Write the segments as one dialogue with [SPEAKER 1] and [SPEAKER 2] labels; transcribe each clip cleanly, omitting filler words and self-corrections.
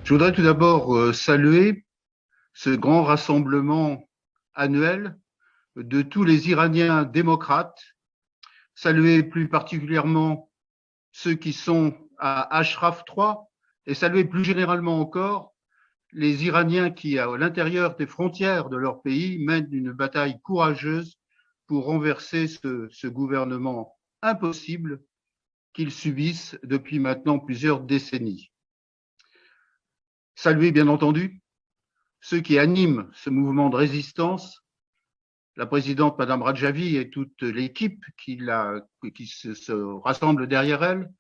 [SPEAKER 1] Je voudrais tout d'abord saluer ce grand rassemblement annuel de tous les Iraniens démocrates, saluer plus particulièrement ceux qui sont à Ashraf 3 et saluer plus généralement encore les Iraniens qui, à l'intérieur des frontières de leur pays, mènent une bataille courageuse pour renverser ce gouvernement impossible qu'ils subissent depuis maintenant plusieurs décennies. Saluer, bien entendu, ceux qui animent ce mouvement de résistance, la présidente Madame Rajavi et toute l'équipe qui se rassemble derrière elle.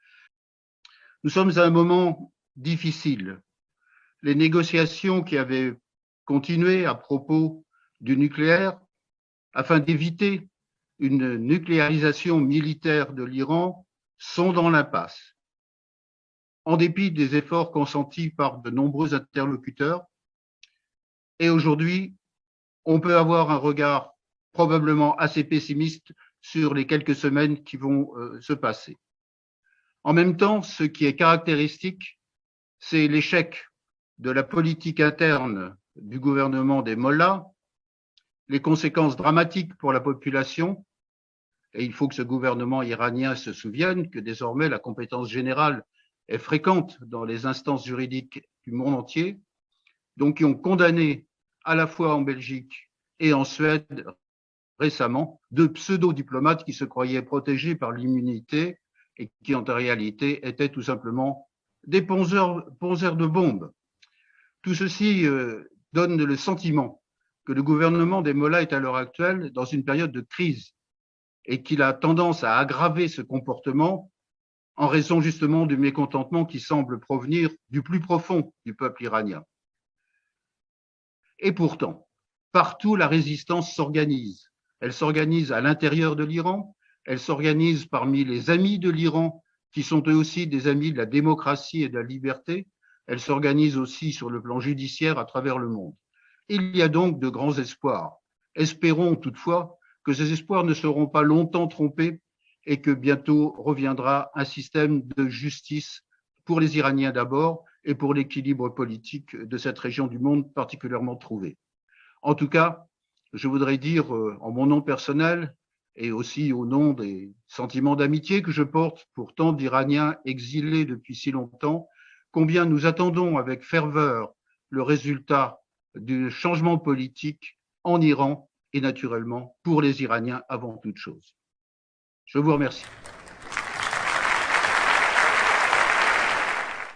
[SPEAKER 1] Nous sommes à un moment difficile. Les négociations qui avaient continué à propos du nucléaire afin d'éviter une nucléarisation militaire de l'Iran sont dans l'impasse. En dépit des efforts consentis par de nombreux interlocuteurs, et aujourd'hui, on peut avoir un regard probablement assez pessimiste sur les quelques semaines qui vont se passer. En même temps, ce qui est caractéristique, c'est l'échec de la politique interne du gouvernement des mollahs, les conséquences dramatiques pour la population, et il faut que ce gouvernement iranien se souvienne que désormais la compétence générale est fréquente dans les instances juridiques du monde entier, donc qui ont condamné à la fois en Belgique et en Suède récemment deux pseudo-diplomates qui se croyaient protégés par l'immunité et qui en réalité étaient tout simplement des poseurs de bombes. Tout ceci donne le sentiment que le gouvernement des mollahs est à l'heure actuelle dans une période de crise et qu'il a tendance à aggraver ce comportement en raison justement du mécontentement qui semble provenir du plus profond du peuple iranien. Et pourtant, partout la résistance s'organise. Elle s'organise à l'intérieur de l'Iran, elle s'organise parmi les amis de l'Iran, qui sont eux aussi des amis de la démocratie et de la liberté, elle s'organise aussi sur le plan judiciaire à travers le monde. Il y a donc de grands espoirs. Espérons toutefois que ces espoirs ne seront pas longtemps trompés et que bientôt reviendra un système de justice pour les Iraniens d'abord et pour l'équilibre politique de cette région du monde particulièrement trouvée. En tout cas, je voudrais dire en mon nom personnel et aussi au nom des sentiments d'amitié que je porte pour tant d'Iraniens exilés depuis si longtemps, combien nous attendons avec ferveur le résultat du changement politique en Iran et naturellement pour les Iraniens avant toute chose. Je vous remercie.